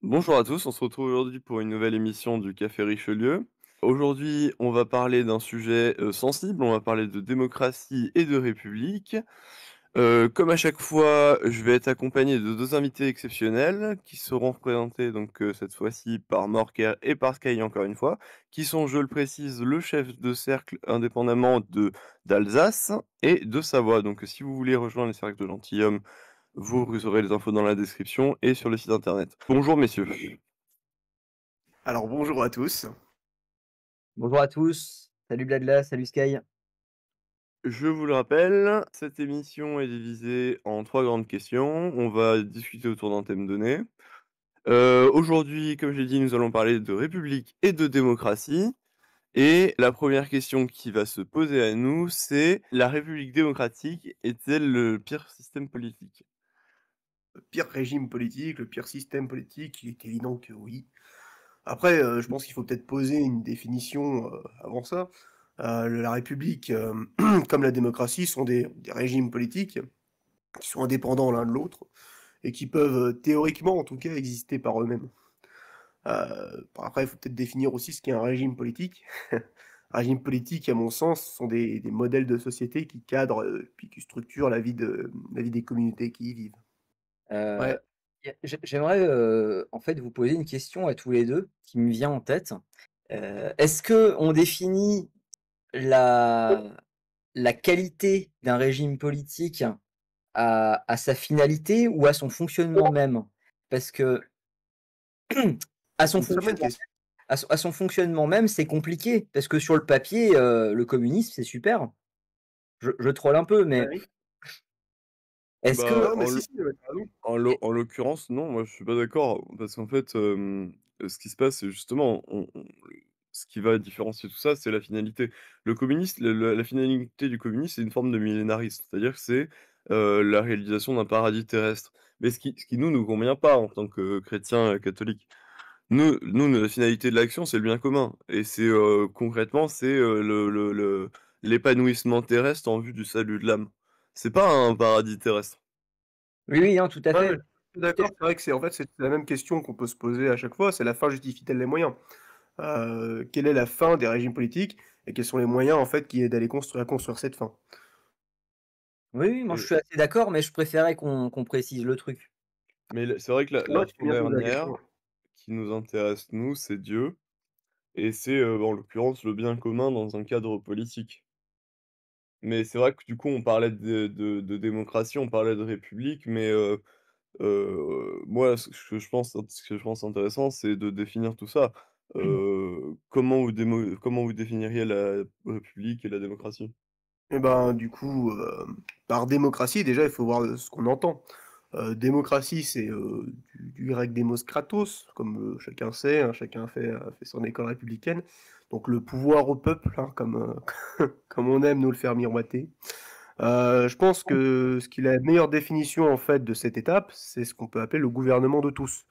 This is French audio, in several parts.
Bonjour à tous, on se retrouve aujourd'hui pour une nouvelle émission du Café Richelieu. Aujourd'hui, on va parler d'un sujet sensible, on va parler de démocratie et de république. Comme à chaque fois, je vais être accompagné de deux invités exceptionnels qui seront représentés donc cette fois-ci par Morker et par Sky encore une fois, qui sont, je le précise, le chef de cercle indépendamment d'Alsace et de Savoie. Donc si vous voulez rejoindre les cercles de gentilshommes, vous aurez les infos dans la description et sur le site internet. Bonjour messieurs. Alors bonjour à tous. Bonjour à tous, salut Blabla, salut Sky. Je vous le rappelle, cette émission est divisée en 3 grandes questions. On va discuter autour d'un thème donné. Aujourd'hui, comme j'ai dit, nous allons parler de république et de démocratie. Et la première question qui va se poser à nous, c'est: la république démocratique est-elle le pire système politique? Le pire régime politique, le pire système politique, il est évident que oui. Après, je pense qu'il faut peut-être poser une définition, avant ça. La République, comme la démocratie sont des régimes politiques qui sont indépendants l'un de l'autre et qui peuvent, théoriquement en tout cas, exister par eux-mêmes. Après, il faut peut-être définir aussi ce qu'est un régime politique. Un régime politique, à mon sens, ce sont des modèles de société qui cadrent, puis qui structurent la vie des communautés qui y vivent. Heu, Ouais. j'aimerais, en fait, vous poser une question à tous les 2 qui me vient en tête. Est-ce qu'on définit la la qualité d'un régime politique à sa finalité ou à son fonctionnement même? Parce que à son Une très bonne fonctionnement question. à son fonctionnement même, c'est compliqué parce que sur le papier, le communisme, c'est super. Je troll un peu, Ouais, mais oui. est-ce Bah, que Non, mais si, si, ouais, tu raison. en l'occurrence, non, moi je suis pas d'accord, parce qu'en fait, ce qui se passe, c'est justement, ce qui va différencier tout ça, c'est la finalité. Le communiste, la finalité du communisme, c'est une forme de millénarisme, c'est-à-dire que c'est, la réalisation d'un paradis terrestre. Mais ce qui nous convient pas en tant que chrétiens, catholiques. Nous, la finalité de l'action, c'est le bien commun et c'est, concrètement, c'est, l'épanouissement terrestre en vue du salut de l'âme. C'est pas un paradis terrestre. oui, oui, non, tout à Ouais, fait. ouais, je suis d'accord, c'est vrai que c'est la même question qu'on peut se poser à chaque fois, c'est la fin justifie-t-elle les moyens? Quelle est la fin des régimes politiques et quels sont les moyens, en fait, qui aident à construire cette fin? Oui, oui, moi je suis assez d'accord, mais je préférais qu'on précise le truc. Mais c'est vrai que la Ouais, tu fais fin bien de poser la dernière question. qui nous intéresse nous, c'est Dieu et c'est, en l'occurrence, le bien commun dans un cadre politique. Mais c'est vrai que du coup, on parlait de démocratie, on parlait de république, mais moi, ce que je pense intéressant, c'est de définir tout ça. Comment vous définiriez la république et la démocratie? Et ben, du coup, par démocratie, déjà, il faut voir, ce qu'on entend. Démocratie, c'est, du grec démos kratos, comme, chacun sait, hein, chacun a fait son école républicaine. Donc le pouvoir au peuple, hein, comme, comme on aime nous le faire miroiter. Je pense que ce qui est la meilleure définition, en fait, de cette étape, c'est ce qu'on peut appeler le gouvernement de tous.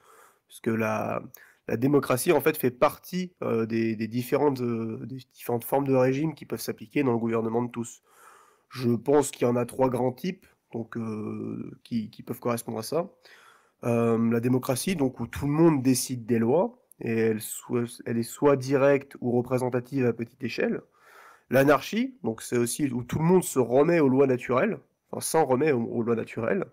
Parce que la démocratie, en fait, fait partie, des différentes formes de régime qui peuvent s'appliquer dans le gouvernement de tous. Je pense qu'il y en a 3 grands types, donc qui peuvent correspondre à ça. La démocratie, donc où tout le monde décide des lois et elle est soit directe ou représentative à petite échelle. L'anarchie, donc c'est aussi où tout le monde se remet aux lois naturelles, enfin s'en remet aux lois naturelles,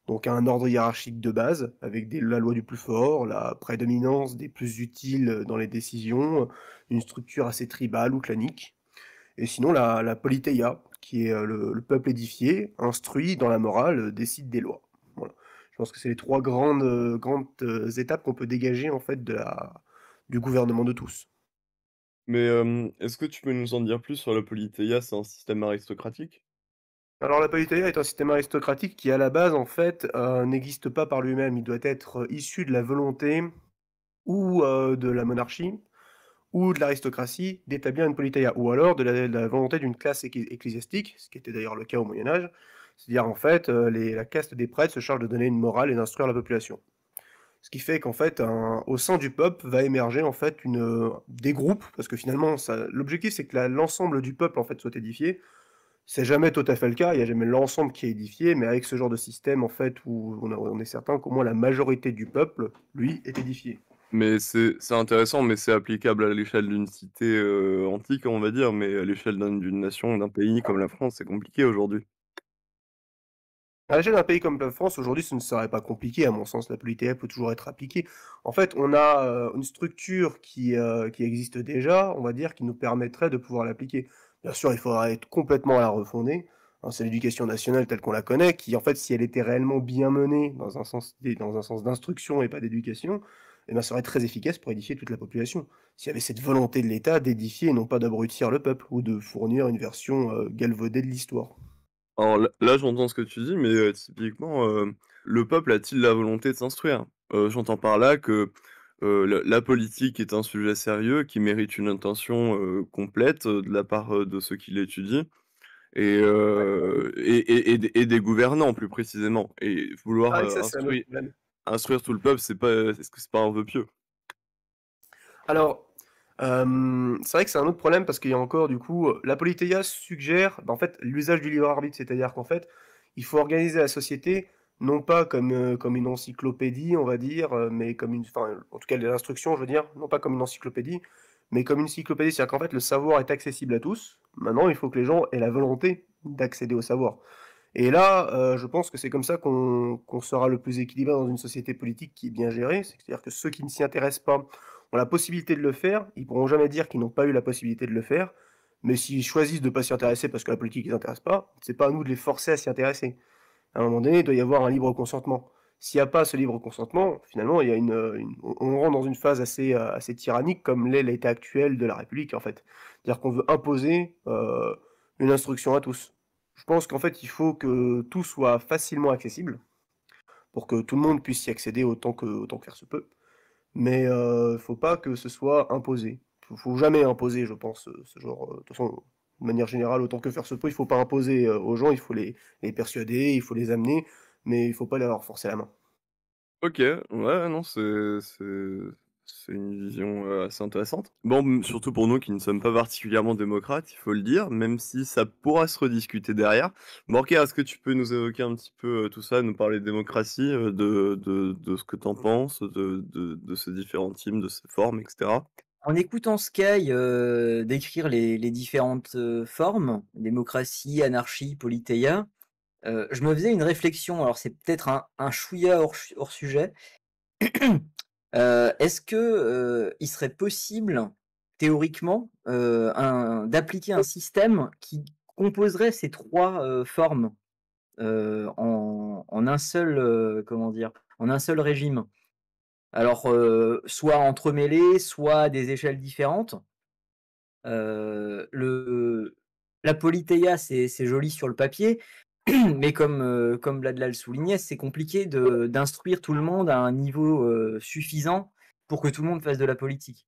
donc un ordre hiérarchique de base, avec la loi du plus fort, la prédominance des plus utiles dans les décisions, une structure assez tribale ou clanique. Et sinon la politeia, qui est le peuple édifié, instruit dans la morale, décide des lois. Voilà. Je pense que c'est les trois grandes étapes qu'on peut dégager en fait du gouvernement de tous. Mais, est-ce que tu peux nous en dire plus sur la Politeia? C'est un système aristocratique? Alors la politeia est un système aristocratique qui à la base en fait n'existe pas par lui-même. Il doit être issu de la volonté ou de la monarchie ou de l'aristocratie d'établir une politeia, ou alors de la volonté d'une classe ecclésiastique, ce qui était d'ailleurs le cas au Moyen Âge. C'est-à-dire en fait la caste des prêtres se charge de donner une morale et d'instruire la population. Ce qui fait qu'en fait, au sein du peuple va émerger en fait des groupes, parce que finalement, l'objectif c'est que l'ensemble du peuple en fait soit édifié. C'est jamais tout à fait le cas, il y a jamais l'ensemble qui est édifié, mais avec ce genre de système, en fait, où on est certain qu'au moins la majorité du peuple, lui, est édifié. Mais c'est intéressant, mais c'est applicable à l'échelle d'une cité, antique, on va dire, mais à l'échelle d'une nation, d'un pays comme la France, c'est compliqué aujourd'hui. À l'échelle d'un pays comme la France, aujourd'hui, ce ne serait pas compliqué, à mon sens, la politesse peut toujours être appliquée. En fait, on a, une structure qui existe déjà, on va dire, qui nous permettrait de pouvoir l'appliquer. Bien sûr, il faudra être complètement à la refonder, hein, c'est l'éducation nationale telle qu'on la connaît, qui, en fait, si elle était réellement bien menée dans un sens d'instruction et pas d'éducation, eh ben, serait très efficace pour édifier toute la population. S'il y avait cette volonté de l'État d'édifier et non pas d'abrutir le peuple ou de fournir une version, galvaudée de l'histoire. Alors là, j'entends ce que tu dis, mais typiquement, le peuple a-t-il la volonté de s'instruire? J'entends par là que, la politique est un sujet sérieux qui mérite une attention, complète, de la part, de ceux qui l'étudient et des gouvernants plus précisément et vouloir, Ah, ça, c'est un autre problème. instruire tout le peuple, c'est pas, est-ce que c'est pas un vœu pieux? Alors, c'est vrai que c'est un autre problème parce qu'il y a encore du coup, la Politeia suggère, bah, en fait, l'usage du libre arbitre. C'est-à-dire qu'en fait, il faut organiser la société non pas comme une encyclopédie, on va dire, mais comme une enfin, en tout cas l'instruction, je veux dire, non pas comme une encyclopédie, mais comme une encyclopédie. C'est-à-dire qu'en fait, le savoir est accessible à tous. Maintenant, il faut que les gens aient la volonté d'accéder au savoir. Et là, je pense que c'est comme ça qu'on sera le plus équilibré dans une société politique qui est bien gérée. C'est-à-dire que ceux qui ne s'y intéressent pas ont la possibilité de le faire. Ils pourront jamais dire qu'ils n'ont pas eu la possibilité de le faire. Mais s'ils choisissent de pas s'y intéresser parce que la politique les intéresse pas, c'est pas à nous de les forcer à s'y intéresser. À un moment donné, il doit y avoir un libre consentement. S'il n'y a pas ce libre consentement, finalement, il y a on rentre dans une phase assez tyrannique comme l'est l'état actuel de la République, en fait. C'est-à-dire qu'on veut imposer une instruction à tous. Je pense qu'en fait, il faut que tout soit facilement accessible pour que tout le monde puisse y accéder autant que faire se peut. Mais faut pas que ce soit imposé. Faut jamais imposer, je pense, ce genre. De toute façon, de manière générale, autant que faire se peut, il faut pas imposer aux gens, il faut les persuader, il faut les amener, mais il faut pas leur forcer la main. OK, ouais, non, c'est une vision, assez intéressante. Bon, surtout pour nous qui ne sommes pas particulièrement démocrates, il faut le dire, même si ça pourra se rediscuter derrière. Bon, OK, est-ce que tu peux nous évoquer un petit peu, tout ça, nous parler de démocratie, de ce que tu en penses, de ces différents types, de ces formes et cetera? En écoutant Sky, décrire les différentes, formes, démocratie, anarchie, politeia, je me faisais une réflexion, alors c'est peut-être un chouïa hors sujet. Est-ce que, il serait possible, théoriquement, d'appliquer un système qui composerait ces 3 formes, en un seul, comment dire? En un seul régime? Alors, soit entremêlés, soit à des échelles différentes. Le La politeia, c'est joli sur le papier, mais comme Blad le soulignait, c'est compliqué d'instruire tout le monde à un niveau, suffisant pour que tout le monde fasse de la politique.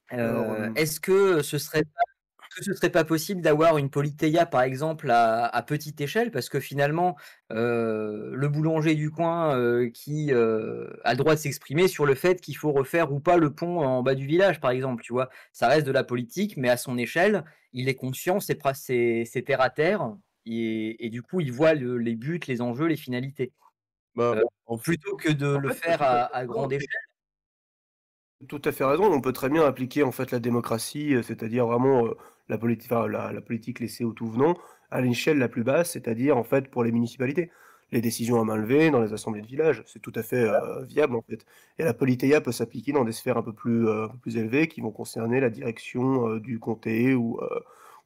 Alors, Est-ce que ce serait pas possible d'avoir une politeia, par exemple, à petite échelle? Parce que finalement, le boulanger du coin, qui, a le droit de s'exprimer sur le fait qu'il faut refaire ou pas le pont en bas du village, par exemple, tu vois? Ça reste de la politique, mais à son échelle, il est conscient, c'est terre à terre et du coup, il voit les buts, les enjeux, les finalités. Bah, Heu, en f Plutôt que de en le fait, tu as faire tout à fait à grande raison. échelle. Tout à fait raison, on peut très bien appliquer en fait la démocratie, c'est-à-dire vraiment, la politique laissée au tout venant, à l'échelle la plus basse, c'est-à-dire en fait pour les municipalités. Les décisions à main levée dans les assemblées de village, c'est tout à fait, viable en fait. Et la politeia peut s'appliquer dans des sphères un peu plus élevées qui vont concerner la direction, du comté ou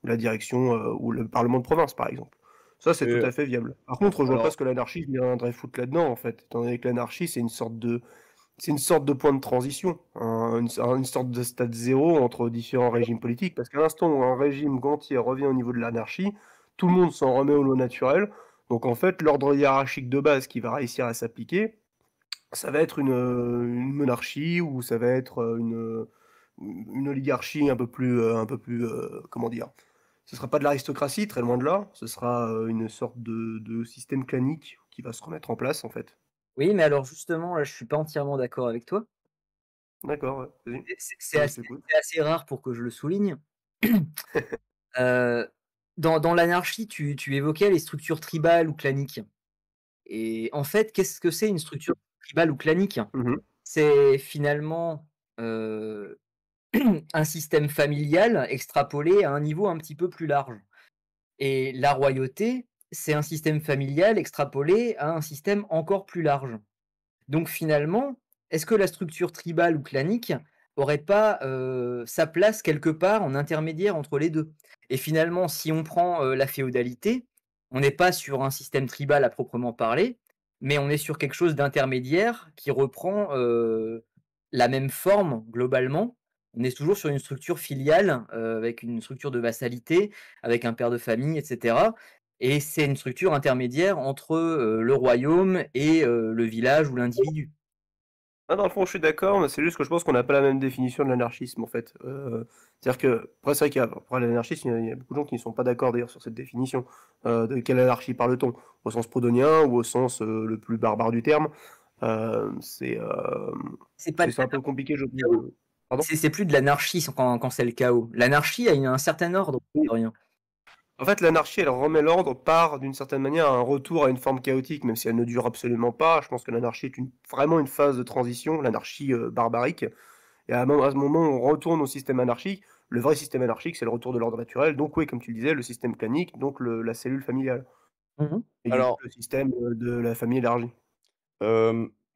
la direction, ou le parlement de province par exemple. Ça, c'est tout et à fait viable. Par contre, je vois pas alors ce que l'anarchie viendrait foutre là-dedans en fait, étant donné que l'anarchie, c'est une sorte de point de transition, une sorte de stade zéro entre différents régimes politiques, parce qu'à l'instant où un régime entier revient au niveau de l'anarchie, tout le monde s'en remet au lot naturel. Donc en fait, l'ordre hiérarchique de base qui va réussir à s'appliquer, ça va être une monarchie ou ça va être une oligarchie un peu plus, comment dire, ce sera pas de l'aristocratie, très loin de là, ce sera une sorte de système clanique qui va se remettre en place en fait. Oui, mais alors justement, là, je suis pas entièrement d'accord avec toi. D'accord, ouais, vas-y, C'est je t'écoute. assez rare pour que je le souligne. Heu, Dans l'anarchie, tu évoquais les structures tribales ou claniques. Et en fait, qu'est-ce que c'est une structure tribale ou clanique? Mmh. C'est finalement, heu, un système familial extrapolé à un niveau un petit peu plus large. Et la royauté, c'est un système familial extrapolé à un système encore plus large. Donc finalement, est-ce que la structure tribale ou clanique aurait pas, sa place quelque part en intermédiaire entre les 2? Et finalement, si on prend, la féodalité, on n'est pas sur un système tribal à proprement parler, mais on est sur quelque chose d'intermédiaire qui reprend, la même forme globalement. On est toujours sur une structure filiale, avec une structure de vassalité, avec un père de famille et cetera. Et c'est une structure intermédiaire entre, le royaume et le village ou l'individu. Ah, dans le fond, je suis d'accord, mais c'est juste que je pense qu'on n'a pas la même définition de l'anarchisme, en fait. C'est-à-dire que, après, c'est vrai qu'il y a, après l'anarchisme, il y a beaucoup de gens qui ne sont pas d'accord d'ailleurs sur cette définition. De quelle anarchie parle-t-on? Au sens proudhonien ou au sens le plus barbare du terme? Euh, c'est euh, C'est pas de c'est un peu compliqué, je trouve. chaos, Pardon? c'est plus de l'anarchie quand c'est le chaos. L'anarchie a un certain ordre, mine de rien. En fait, l'anarchie, elle remet l'ordre par, d'une certaine manière, un retour à une forme chaotique, même si elle ne dure absolument pas. Je pense que l'anarchie est vraiment une phase de transition, l'anarchie barbarique. Et à ce moment où on retourne au système anarchique, le vrai système anarchique, c'est le retour de l'ordre naturel. Donc oui, comme tu le disais, le système clanique, donc la cellule familiale. Mmh. Et du coup, Alors, le système de la famille élargie.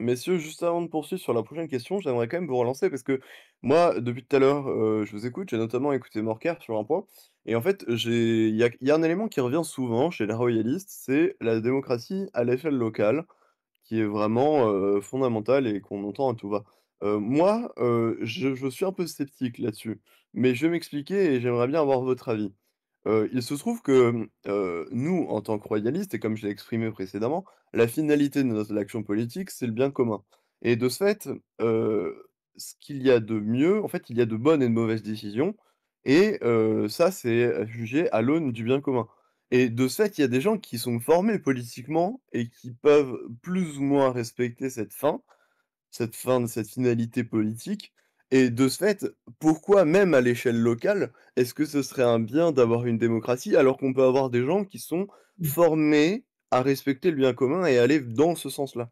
messieurs, juste avant de poursuivre sur la prochaine question, j'aimerais quand même vous relancer parce que moi, depuis tout à l'heure, je vous écoute, j'ai notamment écouté Morker sur un point et en fait, il y a un élément qui revient souvent chez les royalistes, c'est la démocratie à l'échelle locale qui est vraiment, fondamentale et qu'on entend à tout va. Moi, je suis un peu sceptique là-dessus, mais je vais m'expliquer et j'aimerais bien avoir votre avis. Il se trouve que, nous, en tant que royalistes et comme je l'ai exprimé précédemment, la finalité de notre action politique, c'est le bien commun et de ce fait, ce qu'il y a de mieux en fait, il y a de bonnes et de mauvaises décisions et ça, c'est jugé à l'aune du bien commun et de ce fait, il y a des gens qui sont formés politiquement et qui peuvent plus ou moins respecter cette finalité politique et de ce fait, pourquoi même à l'échelle locale, est-ce que ce serait un bien d'avoir une démocratie alors qu'on peut avoir des gens qui sont formés à respecter le bien commun et aller dans ce sens-là?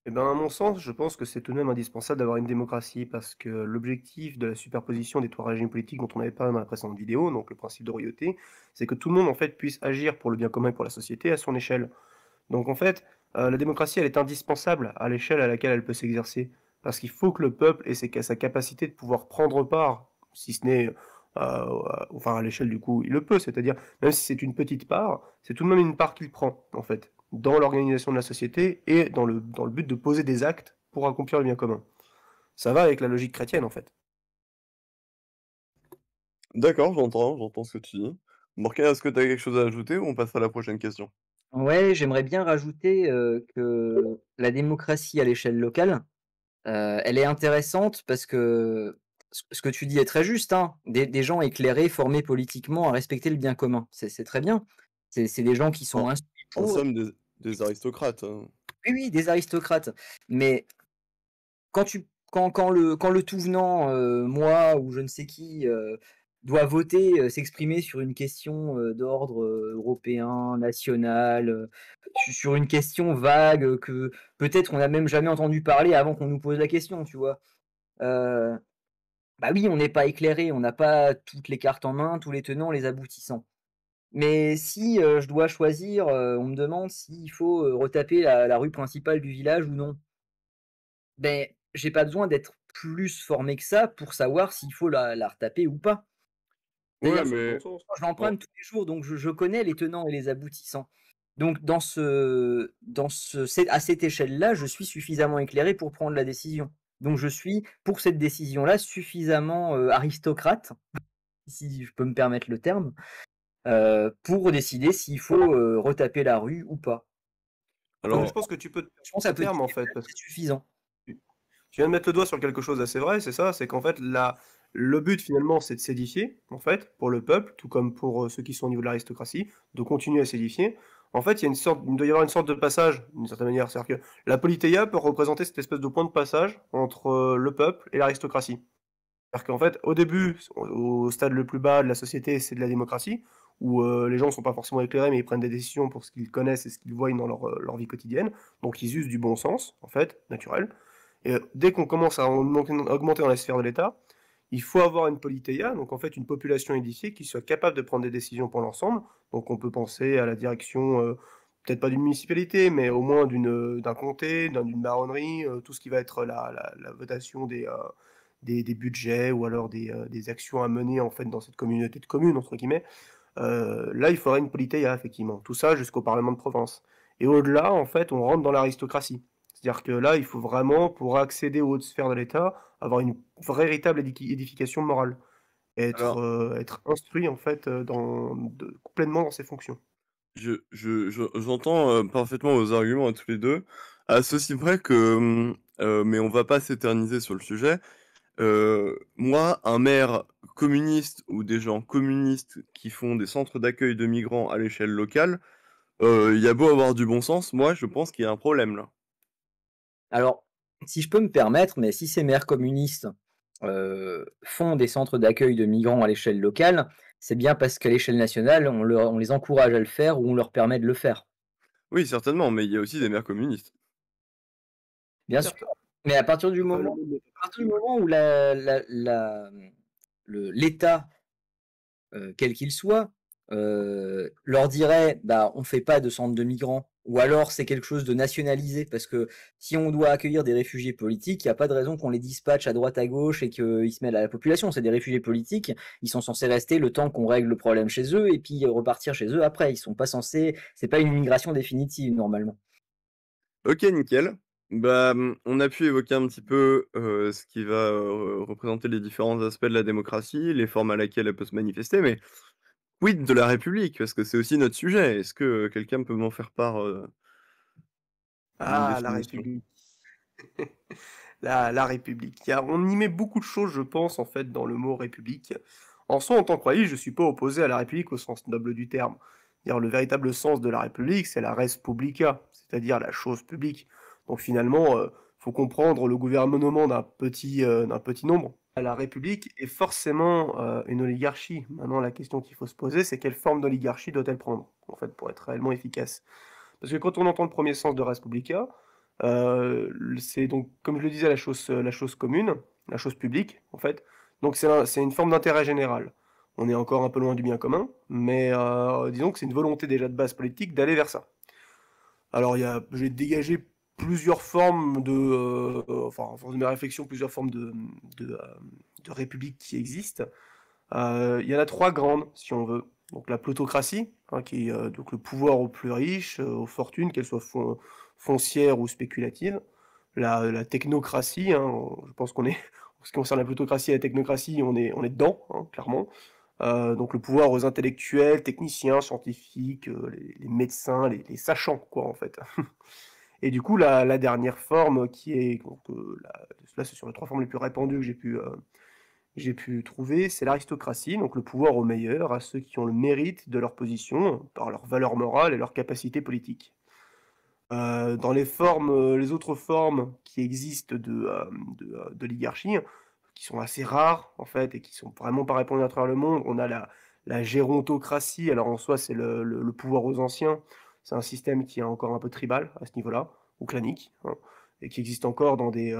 Eh ben, à mon sens, je pense que c'est tout de même indispensable d'avoir une démocratie parce que l'objectif de la superposition des trois régimes politiques dont on avait parlé dans la précédente vidéo, donc le principe de royauté, c'est que tout le monde en fait puisse agir pour le bien commun et pour la société à son échelle. Donc en fait, la démocratie, elle est indispensable à l'échelle à laquelle elle peut s'exercer. Parce qu'il faut que le peuple ait sa capacité de pouvoir prendre part, si ce n'est, enfin à l'échelle du coup, il le peut, c'est-à-dire, même si c'est une petite part, c'est tout de même une part qu'il prend, en fait, dans l'organisation de la société et dans le but de poser des actes pour accomplir le bien commun. Ça va avec la logique chrétienne, en fait. D'accord, j'entends ce que tu dis. Morgane, est-ce que tu as quelque chose à ajouter ou on passe à la prochaine question? Ouais, j'aimerais bien rajouter, que la démocratie à l'échelle locale, elle est intéressante parce que ce que tu dis est très juste, hein. Des gens éclairés, formés politiquement à respecter le bien commun. C'est très bien. C'est des gens qui sont En instruits en pour somme des aristocrates, hein. oui, oui, des aristocrates. Mais quand le tout venant, moi ou je ne sais qui, doit voter, s'exprimer sur une question, d'ordre, européen, national, sur une question vague, que peut-être on n'a même jamais entendu parler avant qu'on nous pose la question, tu vois? Heu, Bah, oui, on n'est pas éclairé, on n'a pas toutes les cartes en main, tous les tenants, les aboutissants. Mais si, je dois choisir, on me demande s'il faut, retaper la rue principale du village ou non. Ben, j'ai pas besoin d'être plus formé que ça pour savoir s'il faut la retaper ou pas. Ouais, C'est-à-dire que Ça a du bon mais sens. moi je en l'emprunte tous les jours, donc je connais les tenants et les aboutissants. Donc à cette échelle-là, je suis suffisamment éclairé pour prendre la décision. Donc je suis, pour cette décision-là, suffisamment, aristocrate, si je peux me permettre le terme, pour décider s'il faut, retaper la rue ou pas. Non, mais je alors pense que tu peux te Je pense ce à petite terme, en fait, échelle, parce que c'est suffisant. tu viens de mettre le doigt sur quelque chose d'assez vrai, c'est ça, c'est qu'en fait, le but finalement, c'est de s'édifier, en fait, pour le peuple, tout comme pour ceux qui sont au niveau de l'aristocratie, de continuer à s'édifier. En fait, il doit y avoir une sorte de passage, d'une certaine manière. C'est-à-dire que la politeia peut représenter cette espèce de point de passage entre le peuple et l'aristocratie. C'est-à-dire qu'en fait, au début, au stade le plus bas de la société, c'est de la démocratie, où les gens ne sont pas forcément éclairés, mais ils prennent des décisions pour ce qu'ils connaissent et ce qu'ils voient dans leur vie quotidienne. Donc ils usent du bon sens, en fait, naturel. Et dès qu'on commence à augmenter dans la sphère de l'État, il faut avoir une politeia, donc en fait une population édifiée qui soit capable de prendre des décisions pour l'ensemble. Donc on peut penser à la direction, peut-être pas d'une municipalité, mais au moins d'un comté, d'une baronnerie, tout ce qui va être la votation des budgets ou alors des actions à mener en fait dans cette communauté de communes, entre guillemets. Là, il faudrait une politeia, effectivement. Tout ça jusqu'au Parlement de province. Et au-delà, en fait, on rentre dans l'aristocratie. C'est-à-dire que là, il faut vraiment, pour accéder aux hautes sphères de l'État, avoir une véritable édification morale. Alors, Être instruit, en fait, complètement dans ses fonctions. j'entends, parfaitement vos arguments à tous les 2, à ceci près que, mais on va pas s'éterniser sur le sujet. Moi, un maire communiste ou des gens communistes qui font des centres d'accueil de migrants à l'échelle locale, il y a beau avoir du bon sens, moi je pense qu'il y a un problème là. Alors, si je peux me permettre, mais si ces maires communistes font des centres d'accueil de migrants à l'échelle locale, c'est bien parce qu'à l'échelle nationale, on les encourage à le faire ou on leur permet de le faire. Oui, certainement, mais il y a aussi des maires communistes. Bien sûr, Certes, mais enfin, le monde n'est pas à partir du parfait. moment où l'État, quel qu'il soit, leur dirait: «Bah, on fait pas de centre de migrants» ou alors c'est quelque chose de nationalisé parce que si on doit accueillir des réfugiés politiques, il y a pas de raison qu'on les dispatche à droite à gauche et qu'ils se mêlent à la population. C'est des réfugiés politiques, ils sont censés rester le temps qu'on règle le problème chez eux et puis repartir chez eux après. Ils sont pas censés c'est pas une immigration définitive normalement. OK, nickel. Bah, on a pu évoquer un petit peu, ce qui va, représenter les différents aspects de la démocratie, les formes à laquelle elle peut se manifester, mais quid de la République? Parce que c'est aussi notre sujet. Est-ce que, quelqu'un peut m'en faire part, d'une Ah, la définition? République. La République. On y met beaucoup de choses, je pense, en fait, dans le mot République. En soi, en tant que croyant, je ne suis pas opposé à la République au sens noble du terme. Dire le véritable sens de la République, c'est la res publica, c'est-à-dire la chose publique. Donc finalement, faut comprendre le gouvernement d'un petit nombre. La République est forcément une oligarchie. Maintenant, la question qu'il faut se poser, c'est quelle forme d'oligarchie doit-elle prendre, en fait, pour être réellement efficace. Parce que quand on entend le premier sens de res publica, c'est donc, comme je le disais, la chose commune, la chose publique, en fait. Donc c'est une forme d'intérêt général. On est encore un peu loin du bien commun, mais disons que c'est une volonté déjà de base politique d'aller vers ça. Alors j'ai dégagé plusieurs formes enfin, en force de mes réflexions, plusieurs formes de, euh, de république qui existent. Il y en a trois grandes, si on veut. Donc la plutocratie, hein, qui est donc le pouvoir aux plus riches, aux fortunes, qu'elles soient foncières ou spéculatives. La technocratie, hein, je pense qu'on est, en ce qui concerne la plutocratie et la technocratie, on est dedans, hein, clairement. Donc le pouvoir aux intellectuels, techniciens, scientifiques, les médecins, les sachants, quoi, en fait. Et du coup, la dernière forme qui est, donc, là c'est sur les trois formes les plus répandues que j'ai pu trouver, c'est l'aristocratie, donc le pouvoir aux meilleurs, à ceux qui ont le mérite de leur position, par leur valeur morale et leur capacité politique. Dans les autres formes qui existent d'oligarchie, qui sont assez rares en fait et qui sont vraiment pas répandues à travers le monde, on a la gérontocratie. Alors en soi, c'est le pouvoir aux anciens. C'est un système qui est encore un peu tribal à ce niveau-là, ou clanique, hein, et qui existe encore dans des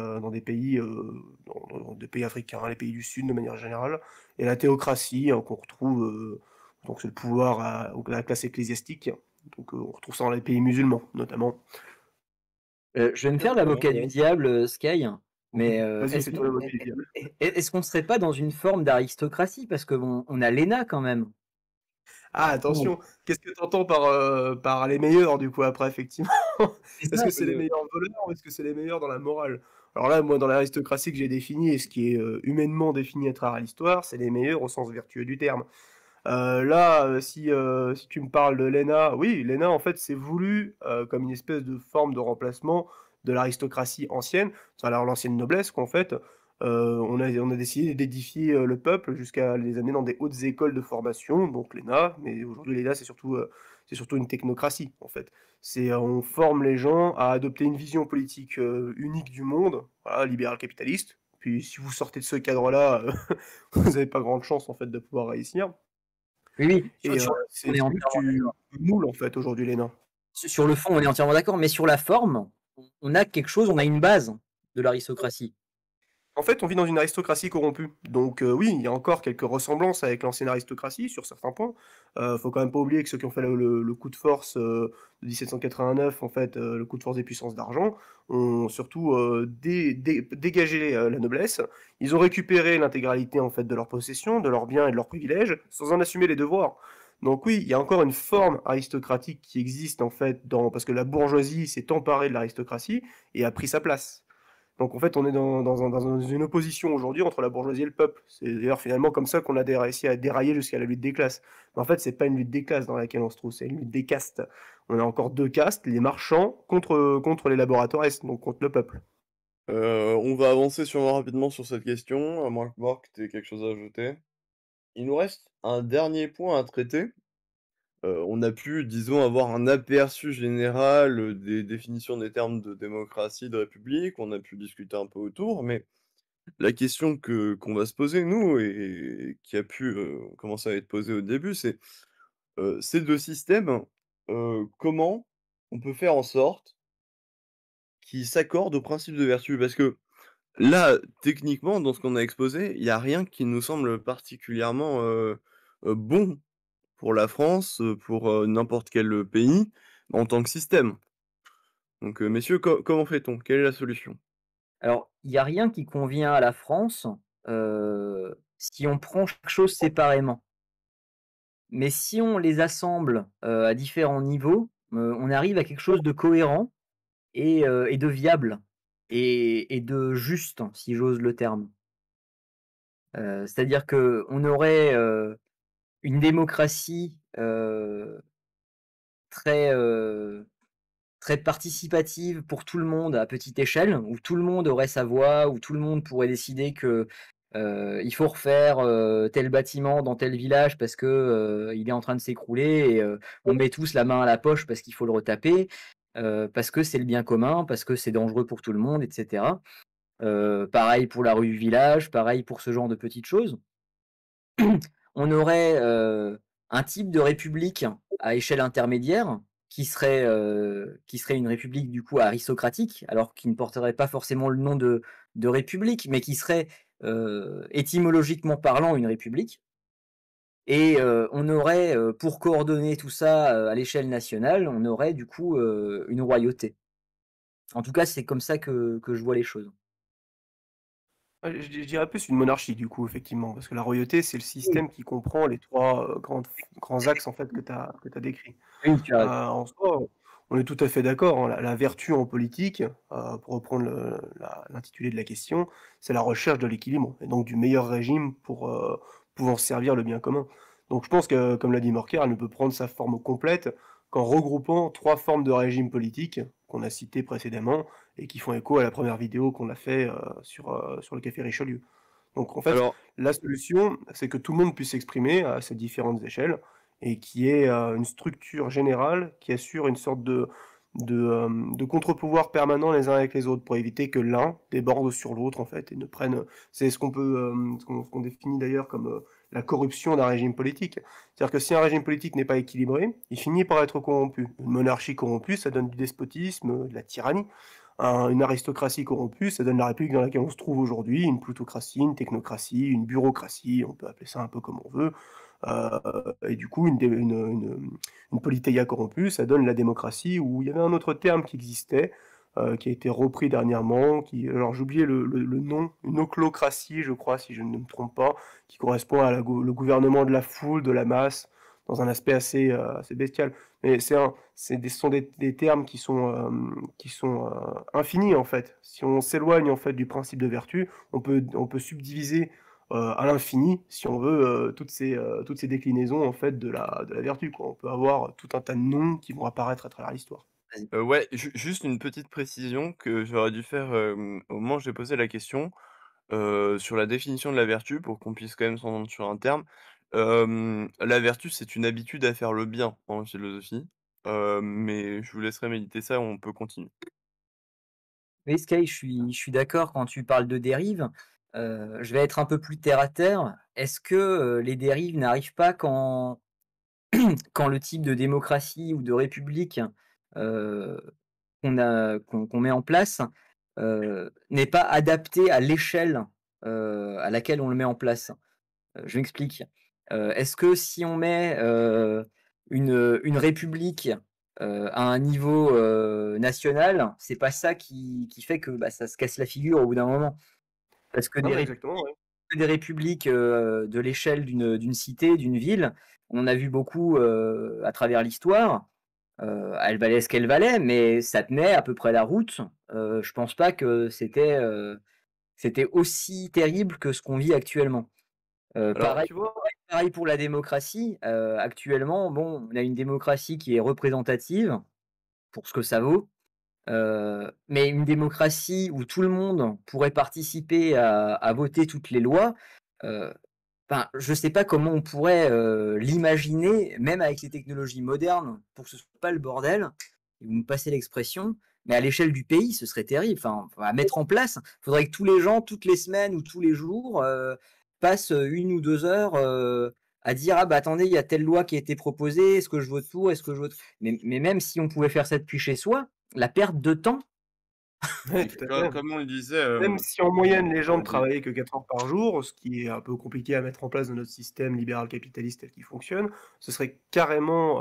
pays, dans des pays africains, les pays du Sud de manière générale. Et la théocratie, hein, qu'on retrouve, donc c'est le pouvoir à la classe ecclésiastique. Donc on retrouve ça dans les pays musulmans, notamment. Je vais me faire l'avocat du diable, Sky, mais Vas-y, fais-toi l'avocat du diable. est-ce qu'on serait pas dans une forme d'aristocratie? Parce qu'on on a l'ENA quand même. Ah, attention, qu'est-ce que tu entends par les meilleurs, du coup, après, effectivement? C'est Est-ce ça, que c'est les meilleurs voleurs ou est-ce que c'est les meilleurs dans la morale? Alors là, moi, dans l'aristocratie que j'ai définie et ce qui est humainement défini à travers l'histoire, c'est les meilleurs au sens vertueux du terme. Là, si tu me parles de l'ENA, oui, l'ENA, en fait, c'est voulu comme une espèce de forme de remplacement de l'aristocratie ancienne, alors l'ancienne noblesse, qu'en fait, on a décidé d'édifier le peuple jusqu'à les amener dans des hautes écoles de formation, donc l'ENA, mais aujourd'hui, l'ENA, c'est surtout une technocratie, en fait. On forme les gens à adopter une vision politique unique du monde, voilà, libéral capitaliste. Puis si vous sortez de ce cadre-là, vous n'avez pas grande chance, en fait, de pouvoir réussir. Oui, oui, Et on c'est est lui que entièrement tu moules, en fait, aujourd'hui, les nains. sur le fond, on est entièrement d'accord, mais sur la forme, on a quelque chose, on a une base de l'aristocratie. En fait, on vit dans une aristocratie corrompue. Donc oui, il y a encore quelques ressemblances avec l'ancienne aristocratie sur certains points. Faut quand même pas oublier que ceux qui ont fait le coup de force de 1789, en fait, le coup de force des puissances d'argent, ont surtout dégagé la noblesse. Ils ont récupéré l'intégralité en fait de leurs possessions, de leurs biens et de leurs privilèges, sans en assumer les devoirs. Donc oui, il y a encore une forme aristocratique qui existe en fait parce que la bourgeoisie s'est emparée de l'aristocratie et a pris sa place. Donc en fait, on est dans une opposition aujourd'hui entre la bourgeoisie et le peuple. C'est d'ailleurs finalement comme ça qu'on a réussi à dérailler jusqu'à la lutte des classes. Mais en fait, c'est pas une lutte des classes dans laquelle on se trouve, c'est une lutte des castes. On a encore deux castes, les marchands contre les laboratoires, donc contre le peuple. On va avancer sûrement rapidement sur cette question, à moins que Marc, tu quelque chose à ajouter. Il nous reste un dernier point à traiter. On a pu, disons, avoir un aperçu général, des définitions des termes de démocratie, de république. On a pu discuter un peu autour, mais la question qu'on va se poser, nous, et qui a pu, commencer à être posée au début, c'est, ces 2 systèmes, comment on peut faire en sorte qu'ils s'accordent au principe de vertu? Parce que là, techniquement, dans ce qu'on a exposé, il y a rien qui nous semble particulièrement, bon pour la France, pour, n'importe quel, pays, en tant que système. Donc, messieurs, comment fait-on? Quelle est la solution? Alors, il y a rien qui convient à la France, si on prend chaque chose séparément. Mais si on les assemble, à différents niveaux, on arrive à quelque chose de cohérent et de viable et de juste, si j'ose le terme. C'est-à-dire qu'on aurait, une démocratie, très, très participative pour tout le monde à petite échelle, où tout le monde aurait sa voix, où tout le monde pourrait décider que, il faut refaire, tel bâtiment dans tel village parce que, il est en train de s'écrouler et on met tous la main à la poche parce qu'il faut le retaper, parce que c'est le bien commun, parce que c'est dangereux pour tout le monde et cetera. Pareil pour la rue du village, pareil pour ce genre de petites choses. On aurait, un type de république à échelle intermédiaire qui serait une république du coup aristocratique, alors qui ne porterait pas forcément le nom de république, mais qui serait, étymologiquement parlant une république et on aurait, pour coordonner tout ça, à l'échelle nationale, on aurait du coup, une royauté. En tout cas, c'est comme ça que je vois les choses. Ouais, je dirais plus une monarchie du coup, effectivement, parce que la royauté, c'est le système qui comprend les trois grands axes en fait que tu décrits. Oui, tu as raison. En soi, on est tout à fait d'accord, hein, la vertu en politique, pour reprendre l'intitulé de la question, c'est la recherche de l'équilibre et donc du meilleur régime pour pouvoir servir le bien commun. Donc je pense que, comme l'a dit Morker, elle ne peut prendre sa forme complète qu'en regroupant trois formes de régime politique qu'on a citées précédemment et qui font écho à la première vidéo qu'on a fait sur le café Richelieu. Donc en fait, Alors la solution, c'est que tout le monde puisse s'exprimer à ces différentes échelles et qui est une structure générale qui assure une sorte de contre-pouvoir permanent les uns avec les autres pour éviter que l'un déborde sur l'autre en fait et ne prenne. C'est ce qu'on peut, ce qu'on définit d'ailleurs comme la corruption d'un régime politique. C'est-à-dire que si un régime politique n'est pas équilibré, il finit par être corrompu. Une monarchie corrompue, ça donne du despotisme, de la tyrannie. Une aristocratie corrompue, ça donne la république dans laquelle on se trouve aujourd'hui, une plutocratie, une technocratie, une bureaucratie, on peut appeler ça un peu comme on veut. Et du coup, une politeia corrompue, ça donne la démocratie, où il y avait un autre terme qui existait, qui a été repris dernièrement, alors j'ai oublié le nom, une oclocratie, je crois, si je ne me trompe pas, qui correspond à le gouvernement de la foule, de la masse, dans un aspect assez bestial. Mais ce sont des termes qui sont infinis, en fait. Si on s'éloigne, en fait, du principe de vertu, on peut subdiviser à l'infini, si on veut, toutes ces déclinaisons en fait de la vertu, quoi. On peut avoir tout un tas de noms qui vont apparaître à travers l'histoire. Vas-y. Ouais, juste une petite précision que j'aurais dû faire, au moment où j'ai posé la question, sur la définition de la vertu pour qu'on puisse quand même s'entendre sur un terme. La vertu, c'est une habitude à faire le bien en philosophie, mais je vous laisserai méditer ça, on peut continuer. Oui, Sky, je suis d'accord quand tu parles de dérives. Je vais être un peu plus terre à terre. Est-ce que, les dérives n'arrivent pas quand quand le type de démocratie ou de république qu'on met en place n'est pas adapté à l'échelle à laquelle on le met en place. Je m'explique. Est-ce que si on met une république à un niveau national, c'est pas ça qui fait que ça se casse la figure au bout d'un moment? Parce que Non, mais exactement, ouais. des républiques de l'échelle d'une cité, d'une ville, on en a vu beaucoup à travers l'histoire. Elle valait ce qu'elle valait, mais ça tenait à peu près la route. Je pense pas que c'était aussi terrible que ce qu'on vit actuellement. Alors, tu vois, Pareil pour la démocratie. Actuellement, bon, on a une démocratie qui est représentative pour ce que ça vaut, mais une démocratie où tout le monde pourrait participer à voter toutes les lois, heu, je sais pas comment on pourrait, l'imaginer, même avec les technologies modernes, pour que ce soit pas le bordel, et vous me passez l'expression, mais à l'échelle du pays, ce serait terrible. Enfin, à mettre en place, il faudrait que tous les gens, toutes les semaines ou tous les jours, passent, 1 ou 2 heures, à dire: «Ah bah, attendez, il y a telle loi qui a été proposée, est-ce que je vote pour? Est-ce que je vote» mais même si on pouvait faire ça depuis chez soi, la perte de temps. ouais, Et tout à fait. comme on le disait, Même si en moyenne les gens ne dis travaillaient que 4 heures par jour, ce qui est un peu compliqué à mettre en place dans notre système libéral capitaliste tel qu'il fonctionne, ce serait carrément,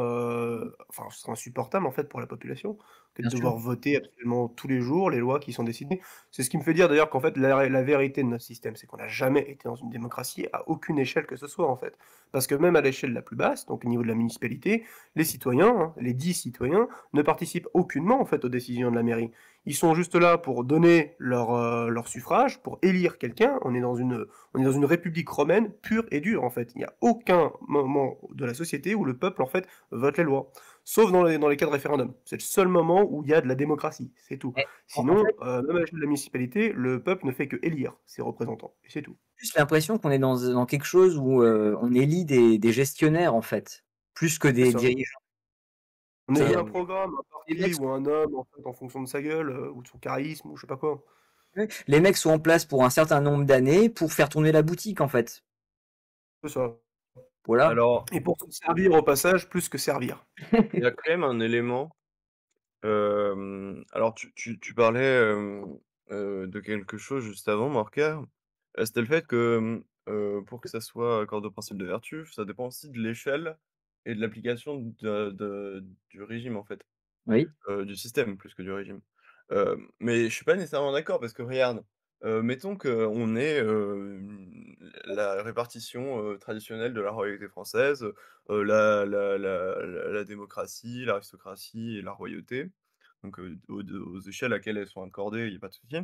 enfin, ce serait insupportable en fait pour la population que de Bien sûr. devoir voter absolument tous les jours les lois qui sont décidées. C'est ce qui me fait dire d'ailleurs qu'en fait la vérité de notre système, c'est qu'on n'a jamais été dans une démocratie à aucune échelle que ce soit en fait. Parce que même à l'échelle la plus basse, donc au niveau de la municipalité, les citoyens, hein, les 10 citoyens, ne participent aucunement en fait aux décisions de la mairie. Ils sont juste là pour donner leur suffrage, pour élire quelqu'un. On est dans une république romaine pure et dure, en fait. Il n'y a aucun moment de la société où le peuple, en fait, vote les lois. Sauf dans les cas de référendum. C'est le seul moment où il y a de la démocratie, c'est tout. Mais en Sinon, fait, même à l'échelle de la municipalité, le peuple ne fait que élire ses représentants, et c'est tout. j'ai plus l'impression qu'on est dans quelque chose où, on élit des gestionnaires, en fait, plus que C'est des ça. dirigeants. On élit C'est-à-dire un programme, un les parti mecs ou un homme, en fait, en fonction de sa gueule, ou de son charisme, ou je sais pas quoi. Oui, les mecs sont en place pour un certain nombre d'années pour faire tourner la boutique, en fait. C'est ça. Voilà. alors, Et pour se servir au passage, plus que servir. il y a quand même un élément, alors tu parlais, de quelque chose juste avant, Morcar, c'était le fait que, pour que ça soit corde au principe de vertu, ça dépend aussi de l'échelle et de l'application du régime, en fait. Oui. Du système plus que du régime. Mais je suis pas nécessairement d'accord parce que regarde, mettons qu'on ait, la répartition, traditionnelle de la royauté française, la démocratie, l'aristocratie et la royauté, donc aux échelles à laquelle elles sont accordées, il y a pas de souci.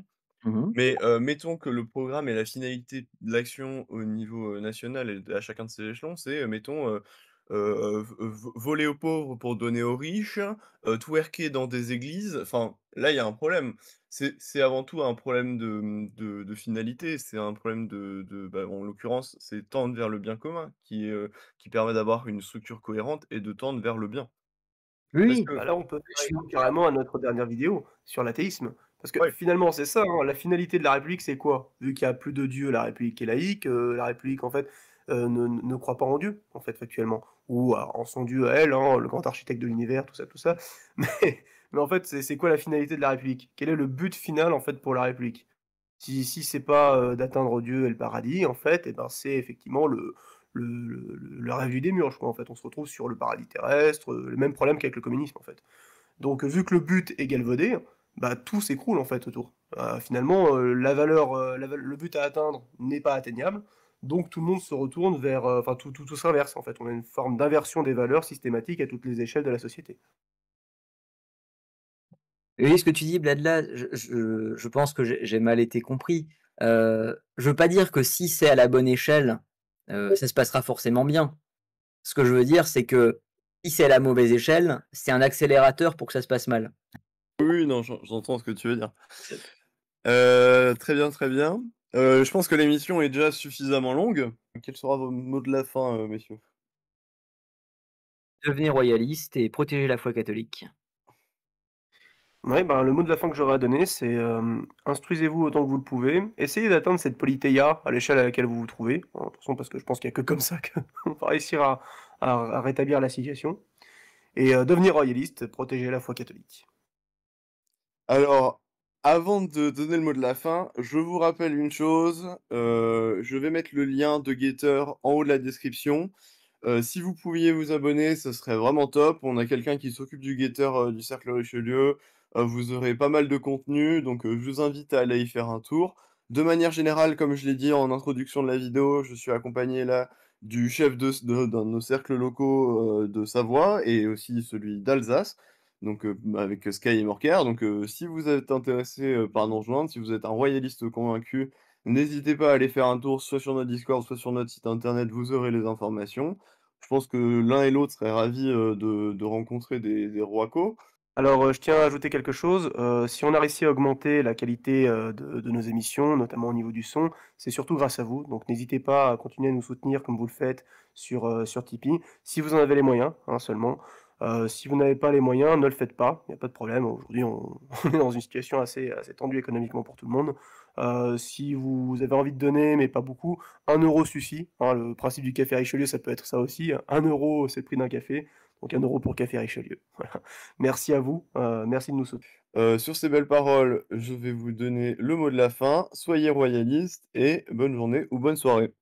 Mmh. Mais, mettons que le programme et la finalité de l'action au niveau, national et à chacun de ces échelons, c'est, mettons, voler aux pauvres pour donner aux riches, twerker dans des églises. Enfin, là, il y a un problème. C'est avant tout un problème de finalité, c'est un problème en l'occurrence, c'est tendre vers le bien commun qui permet d'avoir une structure cohérente et de tendre vers le bien. Parce Oui, que Bah là, on peut je faire suis écho carrément à notre dernière vidéo sur l'athéisme. Parce que ouais. finalement, c'est ça, hein, la finalité de la République, c'est quoi? Vu qu'il y a plus de Dieu, la République est laïque, la République, en fait, ne croit pas en Dieu, en fait, factuellement. Ou en son Dieu à elle, hein, le grand architecte de l'univers, tout ça, tout ça. Mais en fait, c'est quoi la finalité de la République? Quel est le but final, en fait, pour la République? Si c'est pas, d'atteindre Dieu et le paradis, en fait, et ben, c'est effectivement le rêve du démiurge, quoi, en fait. On se retrouve sur le paradis terrestre, le même problème qu'avec le communisme, en fait. Donc, vu que le but est galvaudé, bah, tout s'écroule, en fait, autour. Finalement, le but à atteindre n'est pas atteignable, donc tout le monde se retourne vers, enfin, tout s'inverse, en fait. On a une forme d'inversion des valeurs systématique à toutes les échelles de la société. oui, ce que tu dis, Blabla, je pense que j'ai mal été compris. Je veux pas dire que si c'est à la bonne échelle, ça se passera forcément bien. Ce que je veux dire, c'est que si c'est à la mauvaise échelle, c'est un accélérateur pour que ça se passe mal. Oui, oui, non, j'entends ce que tu veux dire. Très bien, très bien. Je pense que l'émission est déjà suffisamment longue. Quel sera vos mots de la fin, messieurs? Devenez royaliste et protégez la foi catholique. Ouais, ben, le mot de la fin que j'aurais à donner, c'est instruisez-vous autant que vous le pouvez. Essayez d'atteindre cette politeia à l'échelle à laquelle vous vous trouvez. De toute façon, parce que je pense qu'il n'y a que comme ça qu'on va réussir à rétablir la situation et devenir royaliste, protéger la foi catholique. Alors, avant de donner le mot de la fin, je vous rappelle une chose, je vais mettre le lien de Getter en haut de la description. Si vous pouviez vous abonner, ce serait vraiment top. On a quelqu'un qui s'occupe du Getter, du Cercle Richelieu. Vous aurez pas mal de contenu, donc je vous invite à aller y faire un tour. De manière générale, comme je l'ai dit en introduction de la vidéo, je suis accompagné là du chef d'un de nos cercles locaux, de Savoie et aussi celui d'Alsace, donc avec Sky et Morker. Donc si vous êtes intéressé, par nous rejoindre, si vous êtes un royaliste convaincu, n'hésitez pas à aller faire un tour soit sur notre Discord, soit sur notre site internet, vous aurez les informations. Je pense que l'un et l'autre seraient ravis, de rencontrer des rois-co. Alors, je tiens à ajouter quelque chose, si on a réussi à augmenter la qualité, de nos émissions, notamment au niveau du son, c'est surtout grâce à vous. Donc n'hésitez pas à continuer à nous soutenir comme vous le faites sur Tipeee, si vous en avez les moyens, hein, seulement. Si vous n'avez pas les moyens, ne le faites pas, il y a pas de problème. Aujourd'hui, on on est dans une situation assez tendue économiquement pour tout le monde. Si vous avez envie de donner, mais pas beaucoup, 1 € suffit, hein. Le principe du café Richelieu, ça peut être ça aussi, 1 €, c'est le prix d'un café, donc 1 € pour Café Richelieu. Voilà. Merci à vous, merci de nous soutenir. Sur ces belles paroles, je vais vous donner le mot de la fin. Soyez royalistes et bonne journée ou bonne soirée.